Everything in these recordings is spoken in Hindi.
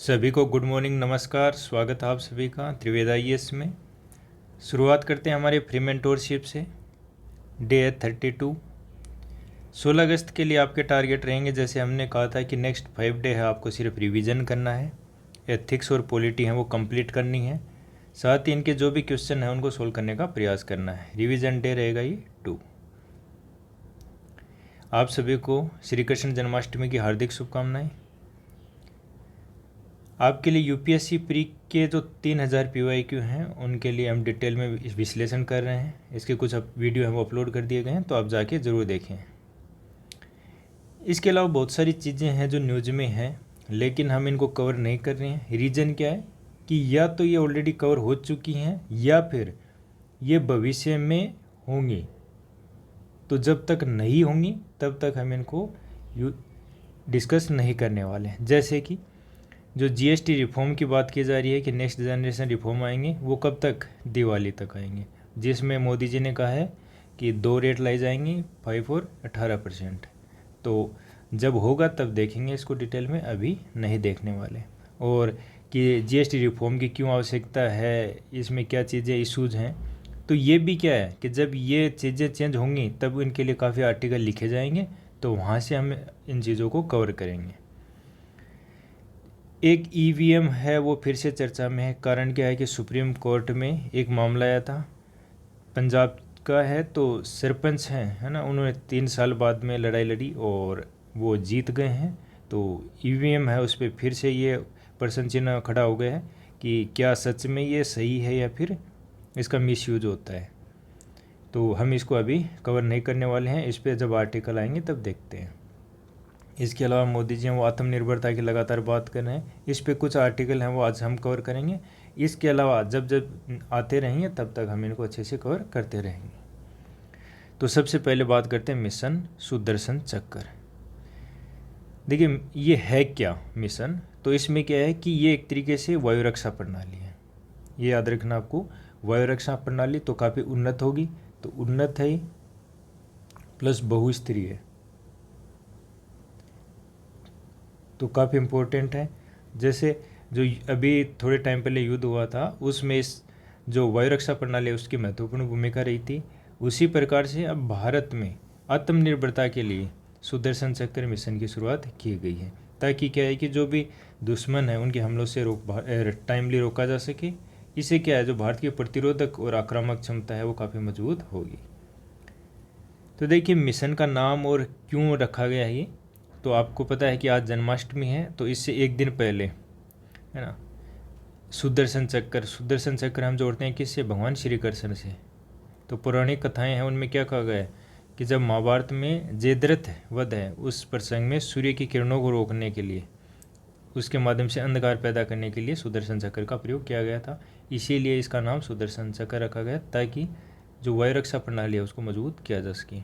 सभी को गुड मॉर्निंग, नमस्कार। स्वागत है आप सभी का त्रिवेद आईएएस में। शुरुआत करते हैं हमारे फ्री मेंटोरशिप से। डे है 32। 16 अगस्त के लिए आपके टारगेट रहेंगे, जैसे हमने कहा था कि नेक्स्ट 5 डे है, आपको सिर्फ रिवीजन करना है। एथिक्स और पॉलिटी हैं वो कंप्लीट करनी है, साथ ही इनके जो भी क्वेश्चन हैं उनको सोल्व करने का प्रयास करना है। रिवीजन डे रहेगा ये 2। आप सभी को श्री कृष्ण जन्माष्टमी की हार्दिक शुभकामनाएं। आपके लिए यूपीएससी प्री के जो 3000 पीवाईक्यू हैं उनके लिए हम डिटेल में विश्लेषण कर रहे हैं। इसके कुछ वीडियो हैं वो अपलोड कर दिए गए हैं, तो आप जाके ज़रूर देखें। इसके अलावा बहुत सारी चीज़ें हैं जो न्यूज़ में हैं, लेकिन हम इनको कवर नहीं कर रहे हैं। रीज़न क्या है कि या तो ये ऑलरेडी कवर हो चुकी हैं या फिर ये भविष्य में होंगी। तो जब तक नहीं होंगी तब तक हम इनको डिस्कस नहीं करने वाले हैं। जैसे कि जो जीएसटी रिफॉर्म की बात की जा रही है कि नेक्स्ट जनरेशन रिफॉर्म आएंगे, वो कब तक? दिवाली तक आएंगे, जिसमें मोदी जी ने कहा है कि 2 रेट लाई जाएंगी, 5 और 18%। तो जब होगा तब देखेंगे इसको डिटेल में, अभी नहीं देखने वाले। और कि जीएसटी रिफॉर्म की क्यों आवश्यकता है, इसमें क्या चीज़ें इशूज़ हैं, तो ये भी क्या है कि जब ये चीज़ें चेंज होंगी तब इनके लिए काफ़ी आर्टिकल लिखे जाएंगे, तो वहाँ से हम इन चीज़ों को कवर करेंगे। एक ईवीएम है वो फिर से चर्चा में है। कारण क्या है कि सुप्रीम कोर्ट में एक मामला आया था, पंजाब का है, तो सरपंच हैं, है ना, उन्होंने 3 साल बाद में लड़ाई लड़ी और वो जीत गए हैं। तो ईवीएम है उस पर फिर से ये प्रश्न चिन्ह खड़ा हो गया है कि क्या सच में ये सही है या फिर इसका मिसयूज होता है। तो हम इसको अभी कवर नहीं करने वाले हैं, इस पर जब आर्टिकल आएंगे तब देखते हैं। इसके अलावा मोदी जी वो आत्मनिर्भरता की लगातार बात कर रहे हैं, इस पे कुछ आर्टिकल हैं वो आज हम कवर करेंगे। इसके अलावा जब जब आते रहेंगे तब तक हम इनको अच्छे से कवर करते रहेंगे। तो सबसे पहले बात करते हैं मिशन सुदर्शन चक्र। देखिए ये है क्या मिशन, तो इसमें क्या है कि ये एक तरीके से वायु रक्षा प्रणाली है। ये याद रखना आपको, वायु रक्षा प्रणाली तो काफ़ी उन्नत होगी, तो उन्नत है प्लस बहुस्तरीय है, तो काफ़ी इम्पोर्टेंट है। जैसे जो अभी थोड़े टाइम पहले युद्ध हुआ था उसमें इस जो वायु रक्षा प्रणाली है उसकी महत्वपूर्ण भूमिका रही थी, उसी प्रकार से अब भारत में आत्मनिर्भरता के लिए सुदर्शन चक्र मिशन की शुरुआत की गई है, ताकि क्या है कि जो भी दुश्मन है उनके हमलों से टाइमली रोका जा सके। इससे क्या है, जो भारत की प्रतिरोधक और आक्रामक क्षमता है वो काफ़ी मजबूत होगी। तो देखिए मिशन का नाम और क्यों रखा गया है ये, तो आपको पता है कि आज जन्माष्टमी है, तो इससे एक दिन पहले, है ना, सुदर्शन चक्र हम जोड़ते हैं किससे? भगवान श्री कृष्ण से। तो पौराणिक कथाएं हैं उनमें क्या कहा गया है कि जब महाभारत में जयद्रथ वध है उस प्रसंग में सूर्य की किरणों को रोकने के लिए, उसके माध्यम से अंधकार पैदा करने के लिए सुदर्शन चक्र का प्रयोग किया गया था। इसीलिए इसका नाम सुदर्शन चक्र रखा गया, ताकि जो वायु रक्षा प्रणाली है उसको मजबूत किया जा सके।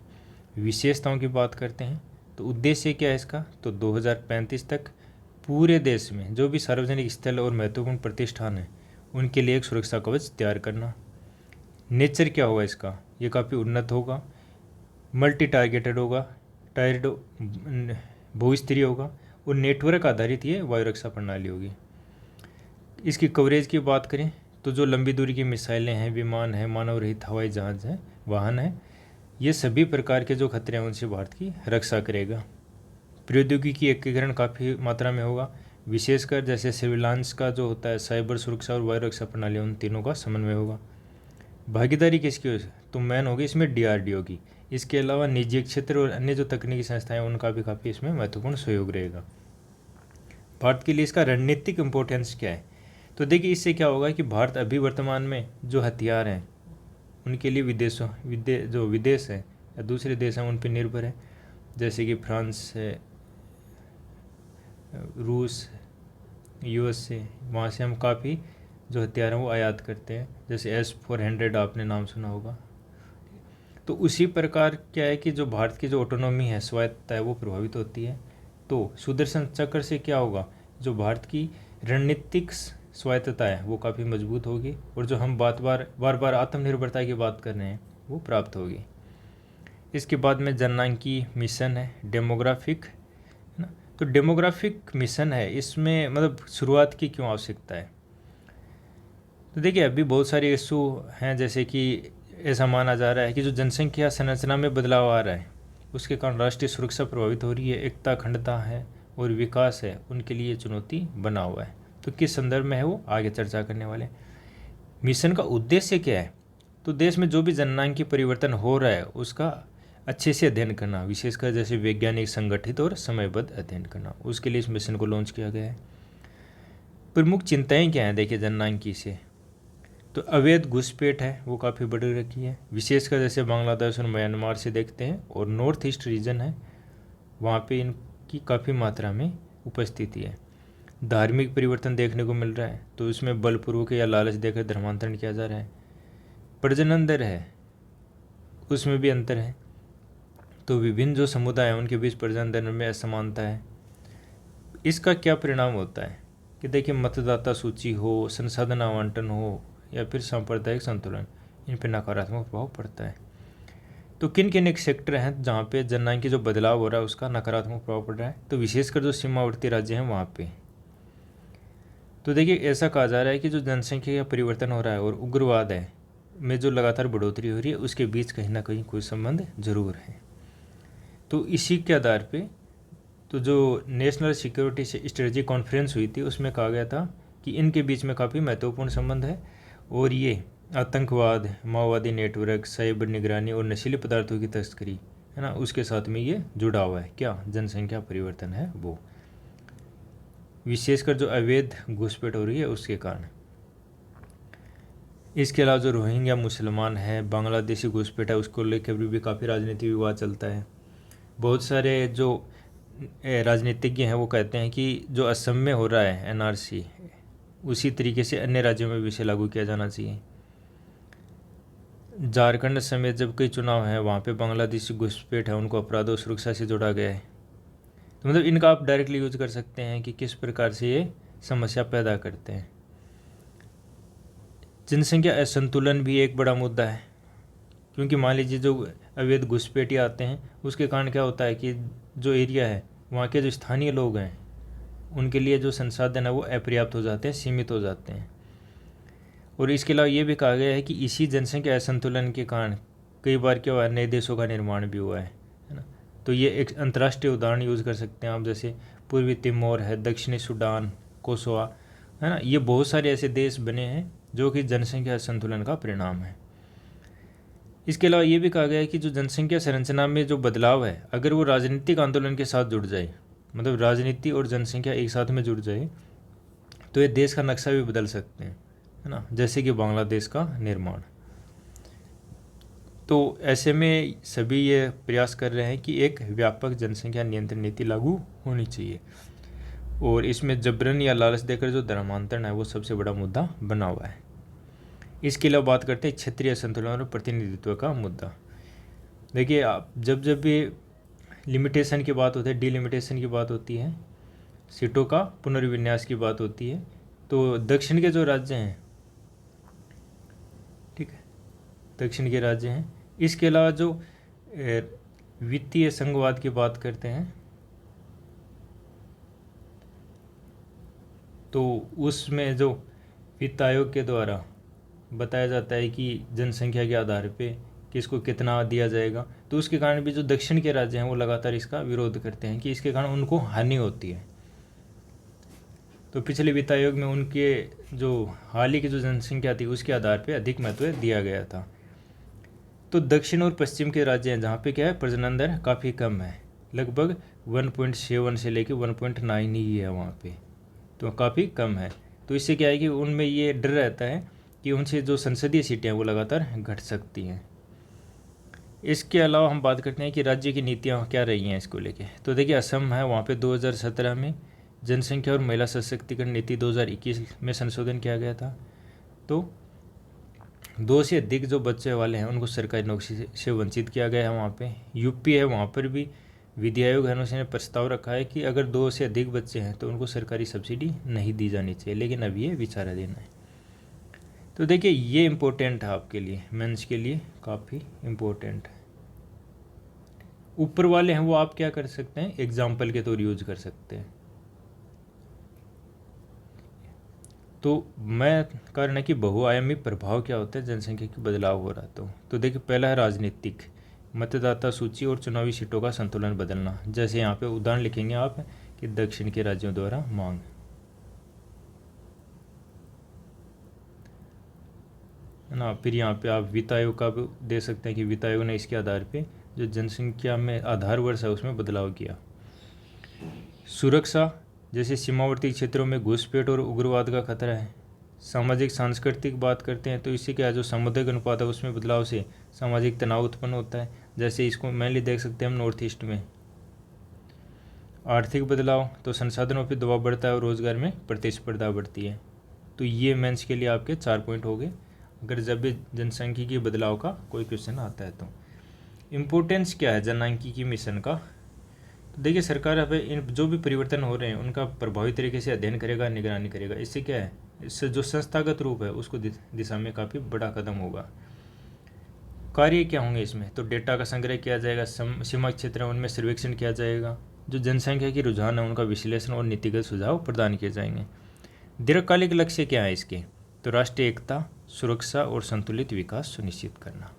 विशेषताओं की बात करते हैं, तो उद्देश्य क्या है इसका, तो 2035 तक पूरे देश में जो भी सार्वजनिक स्थल और महत्वपूर्ण प्रतिष्ठान हैं उनके लिए एक सुरक्षा कवच तैयार करना। नेचर क्या होगा इसका, ये काफ़ी उन्नत होगा, मल्टी टारगेटेड होगा, टायर्ड बहुस्तरीय होगा और नेटवर्क आधारित ये वायु रक्षा प्रणाली होगी। इसकी कवरेज की बात करें तो जो लंबी दूरी की मिसाइलें हैं, विमान हैं, मानव रहित हवाई जहाज हैं, वाहन हैं, ये सभी प्रकार के जो खतरे हैं उनसे भारत की रक्षा करेगा। प्रौद्योगिकी एकीकरण काफ़ी मात्रा में होगा, विशेषकर जैसे सर्विलांस का जो होता है, साइबर सुरक्षा और वायु रक्षा प्रणाली, उन तीनों का समन्वय होगा। भागीदारी किसकी हो, तो मैन होगी इसमें डीआरडीओ की। इसके अलावा निजी क्षेत्र और अन्य जो तकनीकी संस्थाएं उनका भी काफ़ी इसमें महत्वपूर्ण सहयोग रहेगा। भारत के लिए इसका रणनीतिक इम्पोर्टेंस क्या है, तो देखिए इससे क्या होगा कि भारत अभी वर्तमान में जो हथियार हैं उनके लिए जो विदेश है या दूसरे देश हैं उन पर निर्भर है, जैसे कि फ्रांस है, रूस, यूएस से, वहाँ से हम काफ़ी जो हथियार हैं वो आयात करते हैं, जैसे S-400 आपने नाम सुना होगा। तो उसी प्रकार क्या है कि जो भारत की जो ऑटोनॉमी है, स्वायत्तता है, वो प्रभावित होती है। तो सुदर्शन चक्र से क्या होगा, जो भारत की रणनीतिक स्वायत्तता है वो काफ़ी मजबूत होगी, और जो हम बार बार आत्मनिर्भरता की बात कर रहे हैं वो प्राप्त होगी। इसके बाद में जननांकी मिशन है, डेमोग्राफिक, है ना, तो डेमोग्राफिक मिशन है, इसमें मतलब शुरुआत की क्यों आवश्यकता है? तो देखिए अभी बहुत सारे इशू हैं, जैसे कि ऐसा माना जा रहा है कि जो जनसंख्या संरचना में बदलाव आ रहा है उसके कारण राष्ट्रीय सुरक्षा प्रभावित हो रही है, एकता अखंडता है और विकास है उनके लिए चुनौती बना हुआ है। तो किस संदर्भ में है वो आगे चर्चा करने वाले। मिशन का उद्देश्य क्या है? तो देश में जो भी जननांग परिवर्तन हो रहा है उसका अच्छे से अध्ययन करना, विशेषकर जैसे वैज्ञानिक संगठित और समयबद्ध अध्ययन करना, उसके लिए इस मिशन को लॉन्च किया गया है। प्रमुख चिंताएं क्या हैं देखिए जननांग से? तो अवैध घुसपैठ है वो काफ़ी बढ़ रखी है, विशेषकर जैसे बांग्लादेश और म्यांमार से देखते हैं, और नॉर्थ ईस्ट रीजन है वहाँ पे इनकी काफ़ी मात्रा में उपस्थिति है। धार्मिक परिवर्तन देखने को मिल रहा है, तो इसमें बलपूर्वक या लालच देकर धर्मांतरण किया जा रहा है। प्रजनन दर है उसमें भी अंतर है, तो विभिन्न जो समुदाय हैं उनके बीच प्रजनन दर में असमानता है। इसका क्या परिणाम होता है कि देखिए मतदाता सूची हो, संसाधन आवंटन हो या फिर सांप्रदायिक संतुलन, इन पर नकारात्मक प्रभाव पड़ता है। तो किन किन एक सेक्टर हैं जहाँ पे जननांग की जो बदलाव हो रहा है उसका नकारात्मक प्रभाव पड़ रहा है? तो विशेषकर जो सीमावर्ती राज्य हैं वहाँ पे। तो देखिए ऐसा कहा जा रहा है कि जो जनसंख्या का परिवर्तन हो रहा है और उग्रवाद है में जो लगातार बढ़ोतरी हो रही है उसके बीच कहीं ना कहीं कोई संबंध जरूर है। तो इसी के आधार पे तो जो नेशनल सिक्योरिटी स्ट्रेटजी कॉन्फ्रेंस हुई थी उसमें कहा गया था कि इनके बीच में काफ़ी महत्वपूर्ण संबंध है, और ये आतंकवाद, माओवादी नेटवर्क, साइबर निगरानी और नशीले पदार्थों की तस्करी है ना, उसके साथ में ये जुड़ा हुआ है। क्या जनसंख्या परिवर्तन है वो, विशेषकर जो अवैध घुसपैठ हो रही है उसके कारण। इसके अलावा जो रोहिंग्या मुसलमान है, बांग्लादेशी घुसपैठ है, उसको लेकर भी काफ़ी राजनीतिक विवाद चलता है। बहुत सारे जो राजनीतिज्ञ हैं वो कहते हैं कि जो असम में हो रहा है एनआरसी, उसी तरीके से अन्य राज्यों में भी इसे लागू किया जाना चाहिए। झारखंड समेत जब कई चुनाव हैं वहाँ पे बांग्लादेशी घुसपैठ है उनको अपराध और सुरक्षा से जोड़ा गया है। तो मतलब इनका आप डायरेक्टली यूज कर सकते हैं कि किस प्रकार से ये समस्या पैदा करते हैं। जनसंख्या असंतुलन भी एक बड़ा मुद्दा है, क्योंकि मान लीजिए जो अवैध घुसपैठी आते हैं उसके कारण क्या होता है कि जो एरिया है वहाँ के जो स्थानीय लोग हैं उनके लिए जो संसाधन है वो अपर्याप्त हो जाते हैं, सीमित हो जाते हैं। और इसके अलावा ये भी कहा गया है कि इसी जनसंख्या असंतुलन के कारण कई बार क्या हुआ है, नए देशों का निर्माण भी हुआ है ना। तो ये एक अंतर्राष्ट्रीय उदाहरण यूज़ कर सकते हैं आप, जैसे पूर्वी तिमोर है, दक्षिणी सूडान, कोसोवा है ना, ये बहुत सारे ऐसे देश बने हैं जो कि जनसंख्या असंतुलन का परिणाम है। इसके अलावा ये भी कहा गया है कि जो जनसंख्या संरचना में जो बदलाव है अगर वो राजनीतिक आंदोलन के साथ जुड़ जाए, मतलब राजनीति और जनसंख्या एक साथ में जुड़ जाए, तो ये देश का नक्शा भी बदल सकते हैं है ना, जैसे कि बांग्लादेश का निर्माण। तो ऐसे में सभी ये प्रयास कर रहे हैं कि एक व्यापक जनसंख्या नियंत्रण नीति लागू होनी चाहिए, और इसमें जबरन या लालच देकर जो धर्मांतरण है वो सबसे बड़ा मुद्दा बना हुआ है। इसके अलावा बात करते हैं क्षेत्रीय संतुलन और प्रतिनिधित्व का मुद्दा। देखिए आप जब जब भी लिमिटेशन की बात होती है, डिलिमिटेशन की बात होती है, सीटों का पुनर्विन्यास की बात होती है, तो दक्षिण के जो राज्य हैं, ठीक है, दक्षिण के राज्य हैं, इसके अलावा जो वित्तीय संघवाद की बात करते हैं तो उसमें जो वित्त आयोग के द्वारा बताया जाता है कि जनसंख्या के आधार पे किसको कितना दिया जाएगा, तो उसके कारण भी जो दक्षिण के राज्य हैं वो लगातार इसका विरोध करते हैं कि इसके कारण उनको हानि होती है। तो पिछले वित्त आयोग में उनके जो हाल ही की जो जनसंख्या थी उसके आधार पे अधिक महत्व दिया गया था। तो दक्षिण और पश्चिम के राज्य हैं जहाँ पे क्या है, प्रजनन दर काफ़ी कम है, लगभग 1.7 से लेकर 1.9 ही है वहाँ पे, तो काफ़ी कम है। तो इससे क्या है कि उनमें ये डर रहता है कि उनसे जो संसदीय सीटें हैं वो लगातार घट सकती हैं। इसके अलावा हम बात करते हैं कि राज्य की नीतियाँ क्या रही हैं इसको लेके। तो देखिए असम है, वहाँ पे 2017 में जनसंख्या और महिला सशक्तिकरण नीति 2021 में संशोधन किया गया था। तो 2 से अधिक जो बच्चे वाले हैं उनको सरकारी नौकरी से वंचित किया गया है। वहाँ पे यूपी है, वहाँ पर भी विधि आयोग है उसने प्रस्ताव रखा है कि अगर 2 से अधिक बच्चे हैं तो उनको सरकारी सब्सिडी नहीं दी जानी चाहिए, लेकिन अब ये विचाराधीन है। तो देखिए ये इम्पोर्टेंट है आपके लिए, मेंस के लिए काफ़ी इम्पोर्टेंट है। ऊपर वाले हैं वो आप क्या कर सकते हैं, एग्जाम्पल के तौर यूज कर सकते हैं। तो मैं कारण है कि बहुआयामी प्रभाव क्या होता है जनसंख्या की बदलाव हो रहा। तो देखिए पहला है राजनीतिक, मतदाता सूची और चुनावी सीटों का संतुलन बदलना। जैसे यहाँ पे उदाहरण लिखेंगे आप कि दक्षिण के राज्यों द्वारा मांग, है ना। फिर यहाँ पे आप वित्त आयोग का भी दे सकते हैं कि वित्त आयोग ने इसके आधार पे जो जनसंख्या में आधार वर्ष है उसमें बदलाव किया। सुरक्षा, जैसे सीमावर्ती क्षेत्रों में घुसपैठ और उग्रवाद का खतरा है। सामाजिक सांस्कृतिक बात करते हैं तो इससे क्या है, जो सामुदायिक अनुपात है उसमें बदलाव से सामाजिक तनाव उत्पन्न होता है। जैसे इसको मेनली देख सकते हैं हम नॉर्थ ईस्ट में। आर्थिक बदलाव, तो संसाधनों पर दबाव बढ़ता है और रोजगार में प्रतिस्पर्धा बढ़ती है। तो ये मेंस के लिए आपके 4 पॉइंट हो गए अगर जब भी जनसांख्यिकी बदलाव का कोई क्वेश्चन आता है। तो इम्पोर्टेंस क्या है जनसांख्यिकी मिशन का, तो देखिए सरकार अब इन जो भी परिवर्तन हो रहे हैं उनका प्रभावी तरीके से अध्ययन करेगा, निगरानी करेगा। इससे क्या है, इससे जो संस्थागत रूप है उसको दिशा में काफ़ी बड़ा कदम होगा। कार्य क्या होंगे इसमें, तो डेटा का संग्रह किया जाएगा, सीमा क्षेत्र है उनमें सर्वेक्षण किया जाएगा, जो जनसंख्या की रुझान है उनका विश्लेषण और नीतिगत सुझाव प्रदान किए जाएंगे। दीर्घकालिक लक्ष्य क्या है इसके, तो राष्ट्रीय एकता, सुरक्षा और संतुलित विकास सुनिश्चित करना।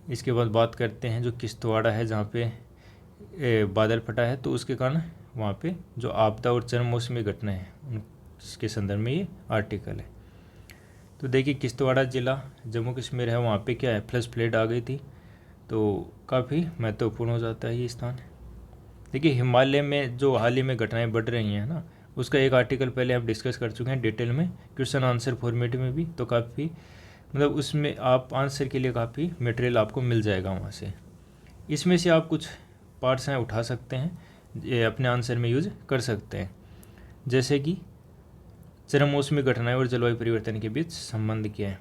इसके बाद बात करते हैं जो किश्तवाड़ है जहाँ पे बादल फटा है, तो उसके कारण वहाँ पे जो आपदा और चरम मौसमी घटनाएं हैं उसके संदर्भ में ये आर्टिकल है। तो देखिए किश्तवाड़ा ज़िला जम्मू कश्मीर है, वहाँ पे क्या है फ्लड आ गई थी, तो काफ़ी महत्वपूर्ण हो जाता है ये स्थान। देखिए हिमालय में जो हाल ही में घटनाएं बढ़ रही हैं ना, उसका एक आर्टिकल पहले आप डिस्कस कर चुके हैं डिटेल में, क्वेश्चन आंसर फॉर्मेट में भी। तो काफ़ी मतलब उसमें आप आंसर के लिए काफ़ी मटेरियल आपको मिल जाएगा वहाँ से। इसमें से आप कुछ पार्ट्स हैं उठा सकते हैं, ये अपने आंसर में यूज कर सकते हैं। जैसे कि चरम मौसमी घटनाएं और जलवायु परिवर्तन के बीच संबंध क्या है।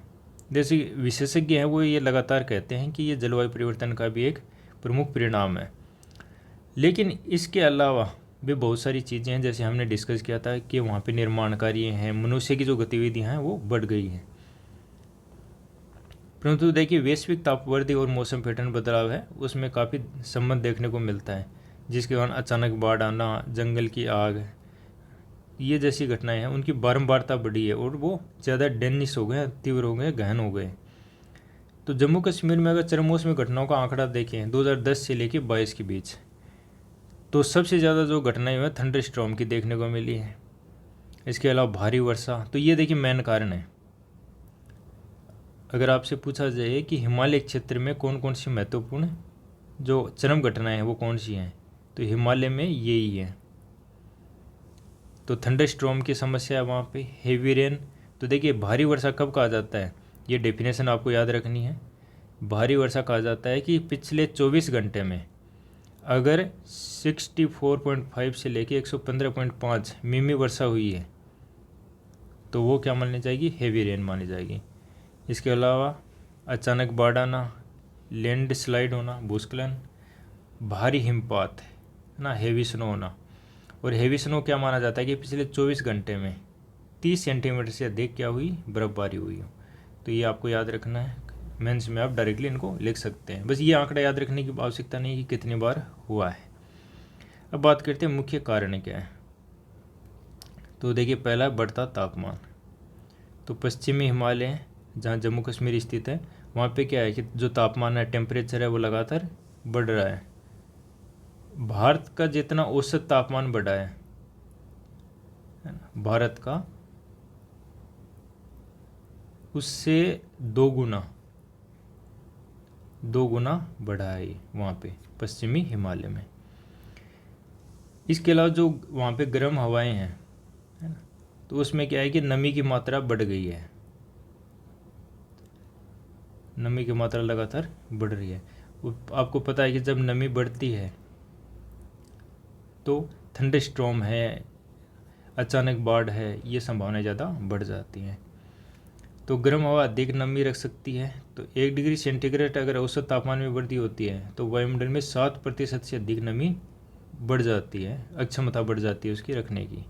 जैसे विशेषज्ञ हैं वो ये लगातार कहते हैं कि ये जलवायु परिवर्तन का भी एक प्रमुख परिणाम है, लेकिन इसके अलावा भी बहुत सारी चीज़ें हैं। जैसे हमने डिस्कस किया था कि वहाँ पे निर्माण कार्य हैं, मनुष्य की जो गतिविधियाँ हैं वो बढ़ गई हैं। परंतु देखिए वैश्विक तापवृद्धि और मौसम पैटर्न बदलाव है उसमें काफ़ी संबंध देखने को मिलता है, जिसके कारण अचानक बाढ़ आना, जंगल की आग, ये जैसी घटनाएं हैं उनकी बारंबारता बढ़ी है और वो ज़्यादा डेनिश हो गए, तीव्र हो गए, गहन हो गए। तो जम्मू कश्मीर में अगर चरम मौसमी घटनाओं का आंकड़ा देखें 2010 से लेकर 22 के बीच, तो सबसे ज़्यादा जो घटनाएं हुई थंडर स्टॉर्म की देखने को मिली है। इसके अलावा भारी वर्षा, तो ये देखिए मेन कारण है। अगर आपसे पूछा जाए कि हिमालय क्षेत्र में कौन कौन सी महत्वपूर्ण जो चरम घटनाएं हैं वो कौन सी हैं, तो हिमालय में यही है। तो थंडर स्टॉर्म की समस्या है वहाँ पे। हेवी रेन, तो देखिए भारी वर्षा कब कहा जाता है, ये डेफिनेशन आपको याद रखनी है। भारी वर्षा कहा जाता है कि पिछले 24 घंटे में अगर 64.5 से लेके 115.5 मिमी वर्षा हुई है तो वो क्या मानी जाएगी, हेवी रेन मानी जाएगी। इसके अलावा अचानक बाढ़ आना, लैंड स्लाइड होना, भूस्खलन, भारी हिमपात है ना, हेवी स्नो होना। और हेवी स्नो क्या माना जाता है कि पिछले 24 घंटे में 30 सेंटीमीटर से अधिक क्या हुई, बर्फबारी हुई हो। तो ये आपको याद रखना है, मेंस में आप डायरेक्टली इनको लिख सकते हैं। बस ये आंकड़ा याद रखने की आवश्यकता नहीं कि कितनी बार हुआ है। अब बात करते हैं मुख्य कारण क्या है। तो देखिए पहला है बढ़ता तापमान। तो पश्चिमी हिमालय जहाँ जम्मू कश्मीर स्थित है वहाँ पे क्या है कि जो तापमान है, टेम्परेचर है, वो लगातार बढ़ रहा है। भारत का जितना औसत तापमान बढ़ा है ना, भारत का उससे 2 गुना बढ़ा है वहाँ पे पश्चिमी हिमालय में। इसके अलावा जो वहाँ पे गर्म हवाएं हैं है ना, तो उसमें क्या है कि नमी की मात्रा बढ़ गई है, नमी की मात्रा लगातार बढ़ रही है। आपको पता है कि जब नमी बढ़ती है तो थंडर स्टॉर्म है, अचानक बाढ़ है, ये संभावनाएं ज़्यादा बढ़ जाती हैं। तो गर्म हवा अधिक नमी रख सकती है। तो 1 डिग्री सेंटीग्रेड अगर औसत तापमान में वृद्धि होती है तो वायुमंडल में 7% से अधिक नमी बढ़ जाती है, अक्षमता बढ़ जाती है उसकी रखने की।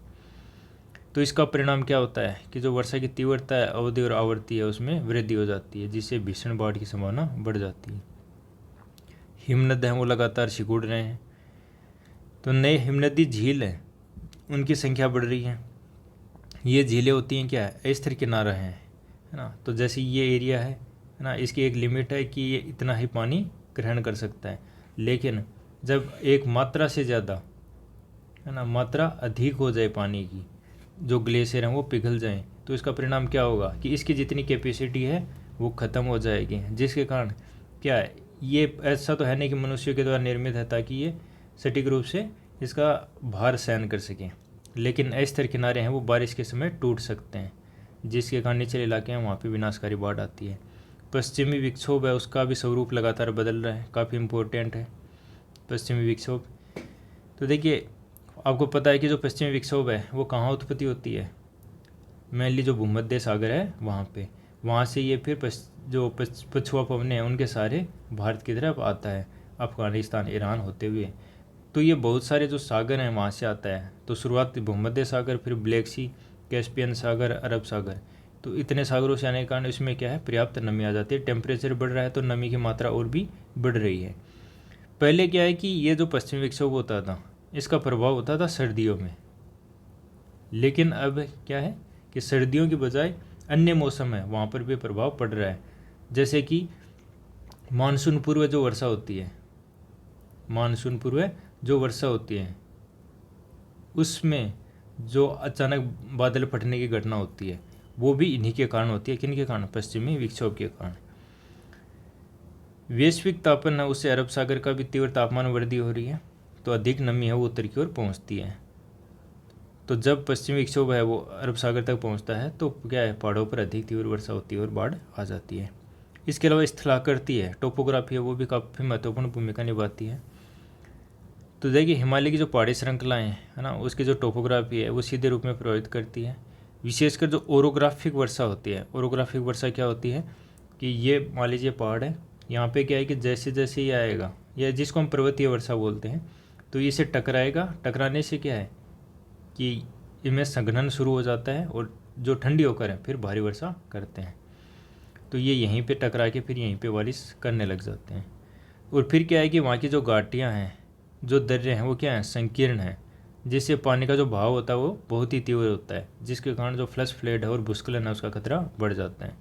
तो इसका परिणाम क्या होता है कि जो वर्षा की तीव्रता है, अवधि और आवृत्ति है उसमें वृद्धि हो जाती है, जिससे भीषण बाढ़ की संभावना बढ़ जाती है। हिमनद हैं वो लगातार सिकुड़ रहे हैं। तो नए हिमनदी झील हैं उनकी संख्या बढ़ रही है। ये झीलें होती हैं क्या, अस्थिर किनारा है ना। तो जैसे ये एरिया है ना, इसकी एक लिमिट है कि ये इतना ही पानी ग्रहण कर सकता है। लेकिन जब एक मात्रा से ज़्यादा है ना, मात्रा अधिक हो जाए पानी की, जो ग्लेशियर हैं वो पिघल जाएं, तो इसका परिणाम क्या होगा कि इसकी जितनी कैपेसिटी है वो ख़त्म हो जाएगी। जिसके कारण क्या है, ये ऐसा तो है नहीं कि मनुष्य के द्वारा निर्मित है ताकि ये सटीक रूप से इसका भार सहन कर सकें, लेकिन अस्थिर किनारे हैं वो बारिश के समय टूट सकते हैं, जिसके कारण निचले इलाके हैं वहाँ पे विनाशकारी बाढ़ आती है। पश्चिमी विक्षोभ है उसका भी स्वरूप लगातार बदल रहा है, काफ़ी इम्पोर्टेंट है पश्चिमी विक्षोभ। तो देखिए आपको पता है कि जो पश्चिमी विक्षोभ है वो कहाँ उत्पत्ति होती है, मेनली जो भूमध्य सागर है वहाँ पे, वहाँ से ये फिर पछुआ पवने हैं उनके सारे भारत की तरफ आता है, अफगानिस्तान ईरान होते हुए। तो ये बहुत सारे जो सागर हैं वहाँ से आता है। तो शुरुआत भूमध्य सागर, फिर ब्लैक सी, कैस्पियन सागर, अरब सागर। तो इतने सागरों से आने के कारण इसमें क्या है, पर्याप्त नमी आ जाती है। टेम्परेचर बढ़ रहा है तो नमी की मात्रा और भी बढ़ रही है। पहले क्या है कि ये जो पश्चिमी विक्षोभ होता था इसका प्रभाव होता था सर्दियों में, लेकिन अब क्या है कि सर्दियों की बजाय अन्य मौसम है वहाँ पर भी प्रभाव पड़ रहा है। जैसे कि मानसून पूर्व जो वर्षा होती है, मानसून पूर्व जो वर्षा होती है उसमें जो अचानक बादल फटने की घटना होती है वो भी इन्हीं के कारण होती है। किन के कारण, पश्चिमी विक्षोभ के कारण। वैश्विक तापन है उससे अरब सागर का भी तीव्र तापमान वृद्धि हो रही है, तो अधिक नमी है वो उत्तर की ओर पहुँचती है। तो जब पश्चिमी विक्षोभ है वो अरब सागर तक पहुँचता है तो क्या है, पहाड़ों पर अधिक तीव्र वर्षा होती है और बाढ़ आ जाती है। इसके अलावा स्थलाकृति है, टोपोग्राफी है, वो भी काफ़ी महत्वपूर्ण भूमिका निभाती है। तो देखिए हिमालय की जो पहाड़ी श्रृंखलाएँ है ना, उसकी जो टोपोग्राफी है वो सीधे रूप में प्रभावित करती है। विशेषकर जो ओरोग्राफिक वर्षा होती है, ओरोग्राफिक वर्षा क्या होती है कि ये मान लीजिए पहाड़ है, यहाँ पे क्या है कि जैसे जैसे ये आएगा, या जिसको हम पर्वतीय वर्षा बोलते हैं, तो ये इसे टकराएगा। टकराने से क्या है कि इनमें संघनन शुरू हो जाता है और जो ठंडी होकर है फिर भारी वर्षा करते हैं। तो ये यहीं पे टकरा के फिर यहीं पे बारिश करने लग जाते हैं। और फिर क्या है कि वहाँ की जो घाटियाँ हैं, जो दर्रे हैं वो क्या हैं, संकीर्ण हैं, जिससे पानी का जो बहाव होता है वो बहुत ही तीव्र होता है, जिसके कारण जो फ्लश फ्लड है और भूस्खलन है उसका खतरा बढ़ जाता है।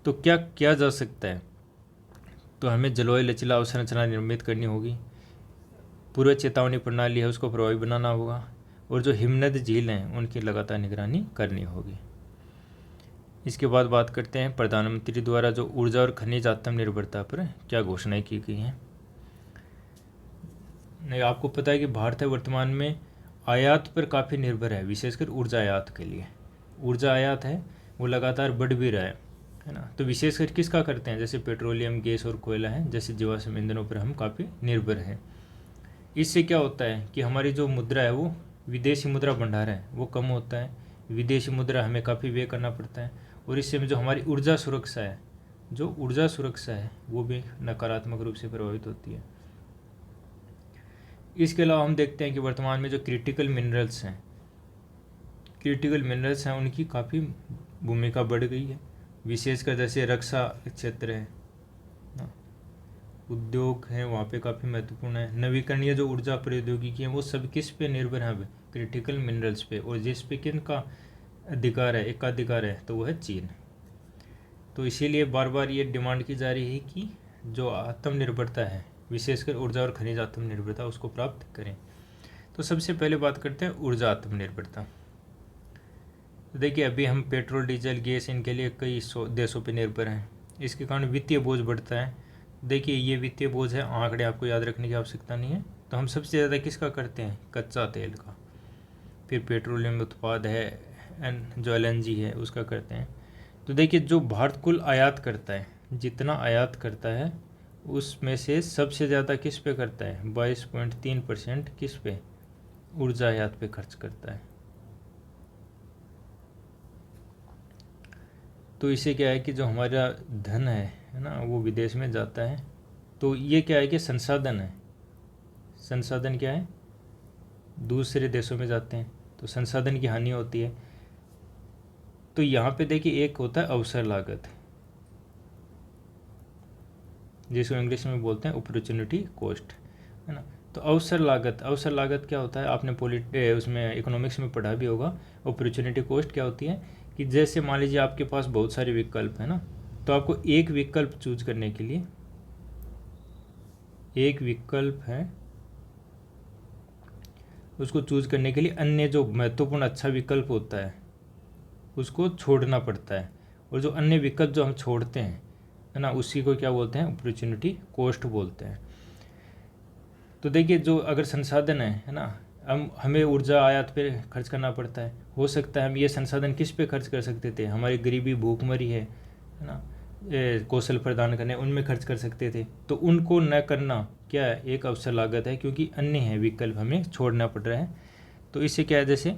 तो क्या किया जा सकता है, तो हमें जलवायु लचीला अवसंरचना निर्मित करनी होगी, पूर्व चेतावनी प्रणाली है उसको प्रभावी बनाना होगा, और जो हिमनद झील हैं उनकी लगातार निगरानी करनी होगी। इसके बाद बात करते हैं प्रधानमंत्री द्वारा जो ऊर्जा और खनिज आत्मनिर्भरता पर क्या घोषणाएं की गई हैं। नहीं, आपको पता है कि भारत है वर्तमान में आयात पर काफ़ी निर्भर है, विशेषकर ऊर्जा आयात के लिए। ऊर्जा आयात है वो लगातार बढ़ भी रहा है ना। तो विशेषकर किसका करते हैं, जैसे पेट्रोलियम, गैस और कोयला है, जैसे जीवाश्म ईंधनों पर हम काफ़ी निर्भर हैं। इससे क्या होता है कि हमारी जो मुद्रा है वो विदेशी मुद्रा भंडार है वो कम होता है, विदेशी मुद्रा हमें काफ़ी व्यय करना पड़ता है, और इससे जो हमारी ऊर्जा सुरक्षा है, जो ऊर्जा सुरक्षा है वो भी नकारात्मक रूप से प्रभावित होती है। इसके अलावा हम देखते हैं कि वर्तमान में जो क्रिटिकल मिनरल्स हैं उनकी काफ़ी भूमिका बढ़ गई है, विशेषकर जैसे रक्षा क्षेत्र है, उद्योग हैं वहाँ पे काफ़ी महत्वपूर्ण है। नवीकरणीय जो ऊर्जा प्रौद्योगिकी है वो सब किस पे निर्भर है, अब क्रिटिकल मिनरल्स पे, और जिस पे किन का अधिकार है, एकाधिकार है, तो वो है चीन। तो इसीलिए बार बार ये डिमांड की जा रही है कि जो आत्मनिर्भरता है, विशेषकर ऊर्जा और खनिज आत्मनिर्भरता, उसको प्राप्त करें। तो सबसे पहले बात करते हैं ऊर्जा आत्मनिर्भरता। तो देखिए अभी हम पेट्रोल, डीजल, गैस इनके लिए कई देशों पर निर्भर हैं, इसके कारण वित्तीय बोझ बढ़ता है। देखिए ये वित्तीय बोझ है, आंकड़े आपको याद रखने की आवश्यकता नहीं है। तो हम सबसे ज़्यादा किसका करते हैं, कच्चा तेल का, फिर पेट्रोलियम उत्पाद है, जो LNG है उसका करते हैं। तो देखिए जो भारत कुल आयात करता है, जितना आयात करता है उसमें से सबसे ज़्यादा किस पे करता है, 22.3% किस पे, ऊर्जा आयात पे खर्च करता है। तो इससे क्या है कि जो हमारा धन है ना, वो विदेश में जाता है। तो ये क्या है कि संसाधन है, संसाधन क्या है, दूसरे देशों में जाते हैं, तो संसाधन की हानि होती है। तो यहाँ पे देखिए एक होता है अवसर लागत, जिसको इंग्लिश में बोलते हैं अपॉर्चुनिटी कॉस्ट, है ना। तो अवसर लागत क्या होता है, आपने उसमें इकोनॉमिक्स में पढ़ा भी होगा। अपॉर्चुनिटी कॉस्ट क्या होती है कि जैसे मान लीजिए आपके पास बहुत सारे विकल्प है ना, तो आपको एक विकल्प चूज करने के लिए, एक विकल्प है उसको चूज करने के लिए अन्य जो महत्वपूर्ण अच्छा विकल्प होता है उसको छोड़ना पड़ता है, और जो अन्य विकल्प जो हम छोड़ते हैं, है ना, उसी को क्या बोलते हैं, अपॉर्चुनिटी कॉस्ट बोलते हैं। तो देखिए, जो अगर संसाधन है ना, हमें ऊर्जा आयात पे खर्च करना पड़ता है, हो सकता है हम ये संसाधन किस पे खर्च कर सकते थे, हमारी गरीबी भूखमरी है ना, कौशल प्रदान करने उनमें खर्च कर सकते थे, तो उनको न करना क्या है, एक अवसर लागत है, क्योंकि अन्य है विकल्प हमें छोड़ना पड़ रहा है। तो इससे क्या है, जैसे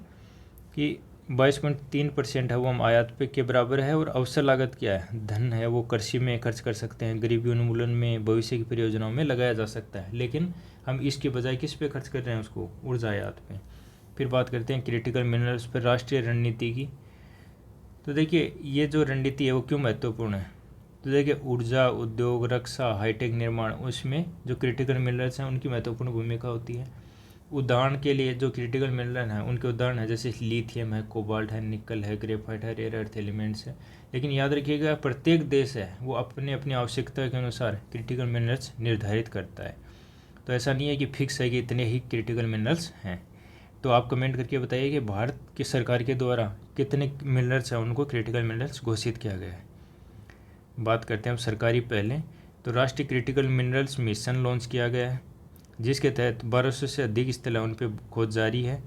कि 22.3% है वो हम आयात पे के बराबर है, और अवसर लागत क्या है, धन है वो कृषि में खर्च कर सकते हैं, गरीबी उन्मूलन में, भविष्य की परियोजनाओं में लगाया जा सकता है, लेकिन हम इसके बजाय किस पे खर्च कर रहे हैं, उसको ऊर्जा आयात पे। फिर बात करते हैं क्रिटिकल मिनरल्स पर राष्ट्रीय रणनीति की। तो देखिए, ये जो रणनीति है वो क्यों महत्वपूर्ण है, तो देखिए ऊर्जा उद्योग, रक्षा, हाईटेक निर्माण, उसमें जो क्रिटिकल मिनरल्स हैं उनकी महत्वपूर्ण भूमिका होती है। उदाहरण के लिए जो क्रिटिकल मिनरल हैं उनके उदाहरण है जैसे लिथियम है, कोबाल्ट है, निकल है, ग्रेफाइट है, रेयर अर्थ एलिमेंट्स है। लेकिन याद रखिएगा, प्रत्येक देश है वो अपने अपनी आवश्यकता के अनुसार क्रिटिकल मिनरल्स निर्धारित करता है। तो ऐसा नहीं है कि फिक्स है कि इतने ही क्रिटिकल मिनरल्स हैं। तो आप कमेंट करके बताइए कि भारत की सरकार के द्वारा कितने मिनरल्स हैं उनको क्रिटिकल मिनरल्स घोषित किया गया है। बात करते हैं अब सरकारी पहले। तो राष्ट्रीय क्रिटिकल मिनरल्स मिशन लॉन्च किया गया है, जिसके तहत 1200 से अधिक स्थल उन पर खोज जारी है।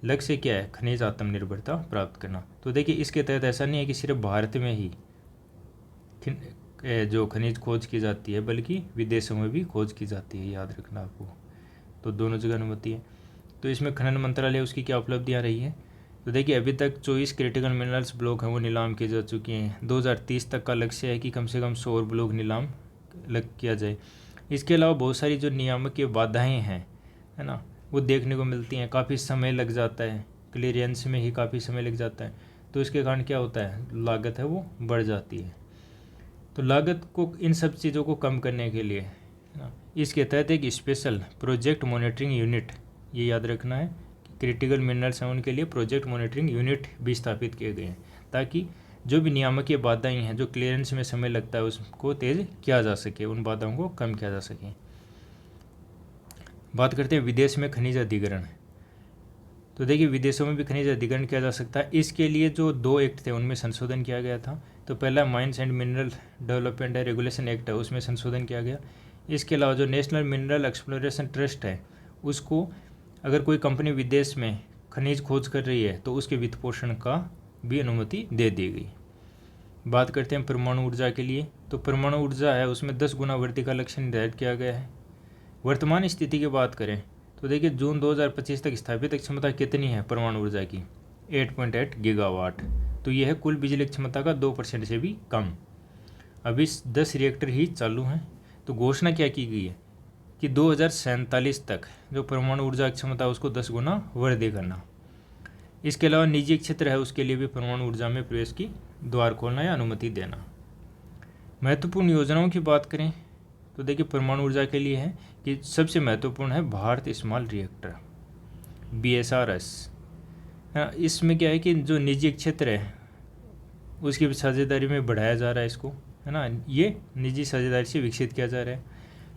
लक्ष्य क्या है, खनिज आत्मनिर्भरता प्राप्त करना। तो देखिए, इसके तहत ऐसा नहीं है कि सिर्फ भारत में ही जो खनिज खोज की जाती है, बल्कि विदेशों में भी खोज की जाती है, याद रखना आपको। तो दोनों जगह अनुमति है। तो इसमें खनन मंत्रालय उसकी क्या उपलब्धियाँ रही है, तो देखिए अभी तक 24 क्रिटिकल मिनरल्स ब्लॉक हैं वो नीलाम किए जा चुके हैं। 2030 तक का लक्ष्य है कि कम से कम 100 और ब्लॉक नीलाम किया जाए। इसके अलावा बहुत सारी जो नियामक बाधाएं हैं, है ना, वो देखने को मिलती हैं, काफ़ी समय लग जाता है, क्लियरेंस में ही काफ़ी समय लग जाता है। तो इसके कारण क्या होता है, लागत है वो बढ़ जाती है। तो लागत को, इन सब चीज़ों को कम करने के लिए, है ना, इसके तहत एक स्पेशल प्रोजेक्ट मॉनिटरिंग यूनिट, ये याद रखना है, क्रिटिकल मिनरल्स हैं उनके लिए प्रोजेक्ट मॉनिटरिंग यूनिट भी स्थापित किए गए हैं, ताकि जो भी नियामकीय बाधाएं हैं, जो क्लियरेंस में समय लगता है, उसको तेज़ किया जा सके, उन बाधाओं को कम किया जा सके। बात करते हैं विदेश में खनिज अधिग्रहण। तो देखिए, विदेशों में भी खनिज अधिग्रहण किया जा सकता है। इसके लिए जो 2 एक्ट थे उनमें संशोधन किया गया था। तो पहला माइंस एंड मिनरल डेवलपमेंट है रेगुलेशन एक्ट है, उसमें संशोधन किया गया। इसके अलावा जो नेशनल मिनरल एक्सप्लोरेशन ट्रस्ट है, उसको अगर कोई कंपनी विदेश में खनिज खोज कर रही है तो उसके वित्त पोषण का भी अनुमति दे दी गई। बात करते हैं परमाणु ऊर्जा के लिए। तो परमाणु ऊर्जा है उसमें 10 गुना वृद्धि का लक्ष्य निर्धारित किया गया है। वर्तमान स्थिति की बात करें तो देखिए, जून 2025 तक स्थापित क्षमता कितनी है परमाणु ऊर्जा की, 8.8 गीगावाट। तो यह है कुल बिजली क्षमता का 2% से भी कम। अभी 10 रिएक्टर ही चालू हैं। तो घोषणा क्या की गई है कि 2047 तक जो परमाणु ऊर्जा क्षमता उसको 10 गुना वृद्धि करना। इसके अलावा निजी क्षेत्र है उसके लिए भी परमाणु ऊर्जा में प्रवेश की द्वार खोलना या अनुमति देना। महत्वपूर्ण योजनाओं की बात करें तो देखिए, परमाणु ऊर्जा के लिए है कि सबसे महत्वपूर्ण है भारत स्मॉल रिएक्टर, BSRS। इसमें क्या है कि जो निजी क्षेत्र है उसकी साझेदारी में बढ़ाया जा रहा है इसको, है ना, ये निजी साझेदारी से विकसित किया जा रहा है।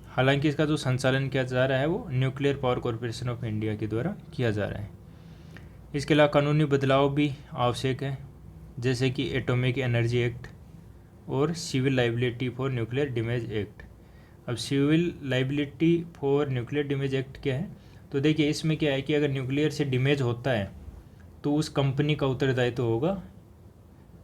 हालांकि इसका जो संचालन किया जा रहा है वो nuclear power corporation of India के द्वारा किया जा रहा है। इसके अलावा कानूनी बदलाव भी आवश्यक है, जैसे कि एटॉमिक एनर्जी एक्ट और civil liability for nuclear damage act. अब civil liability for nuclear damage act क्या है, तो देखिए इसमें क्या है कि अगर न्यूक्लियर से डैमेज होता है तो उस कंपनी का उत्तरदायित्व होगा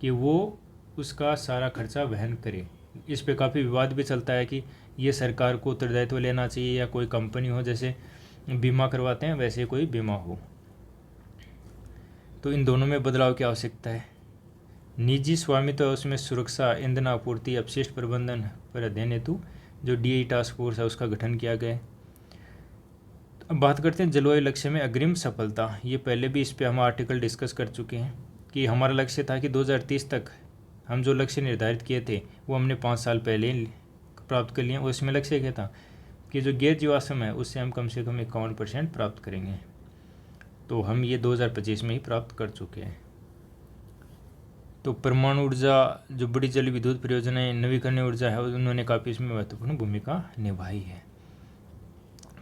कि वो उसका सारा खर्चा वहन करे। इस पे काफ़ी विवाद भी चलता है कि ये सरकार को उत्तरदायित्व लेना चाहिए या कोई कंपनी हो, जैसे बीमा करवाते हैं वैसे कोई बीमा हो। तो इन दोनों में बदलाव की आवश्यकता है। निजी स्वामित्व उसमें सुरक्षा, ईंधन आपूर्ति, अपशिष्ट प्रबंधन पर अध्ययन हेतु जो DI टास्क फोर्स है उसका गठन किया गया है। अब बात करते हैं जलवायु लक्ष्य में अग्रिम सफलता। ये पहले भी इस पे हम आर्टिकल डिस्कस कर चुके हैं कि हमारा लक्ष्य था कि 2030 तक हम जो लक्ष्य निर्धारित किए थे वो हमने 5 साल पहले प्राप्त कर लिए। उसमें लक्ष्य क्या था कि जो गैर जीवाश्म है उससे हम कम से कम 51% प्राप्त करेंगे, तो हम ये 2025 में ही प्राप्त कर चुके हैं। तो परमाणु ऊर्जा, जो बड़ी जल विद्युत परियोजनाएं, नवीकरणीय ऊर्जा है, उन्होंने काफ़ी इसमें महत्वपूर्ण भूमिका निभाई है।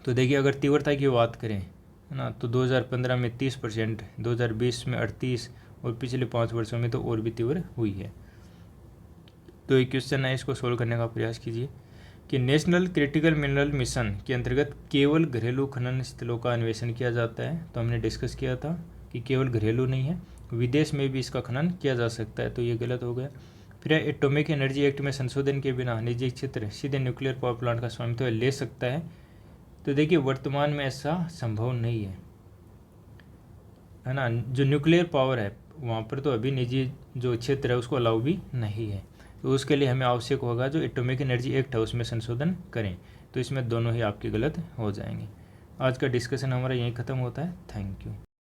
तो देखिए अगर तीव्रता की बात करें, है ना, तो 2015 में 30%, 2020 में 38%, और पिछले 5 वर्षों में तो और भी तीव्र हुई है। तो एक क्वेश्चन है, इसको सोल्व करने का प्रयास कीजिए कि नेशनल क्रिटिकल मिनरल मिशन के अंतर्गत केवल घरेलू खनन स्थलों का अन्वेषण किया जाता है। तो हमने डिस्कस किया था कि केवल घरेलू नहीं है, विदेश में भी इसका खनन किया जा सकता है, तो ये गलत हो गया। फिर एटॉमिक एनर्जी एक्ट में संशोधन के बिना निजी क्षेत्र सीधे न्यूक्लियर पावर प्लांट का स्वामित्व ले सकता है। तो देखिए वर्तमान में ऐसा संभव नहीं है ना। जो न्यूक्लियर पावर है वहाँ पर तो अभी निजी जो क्षेत्र है उसको अलाउ भी नहीं है। तो उसके लिए हमें आवश्यक होगा जो एटॉमिक एनर्जी एक्ट है उसमें संशोधन करें। तो इसमें दोनों ही आपके गलत हो जाएंगे। आज का डिस्कशन हमारा यहीं ख़त्म होता है। Thank you.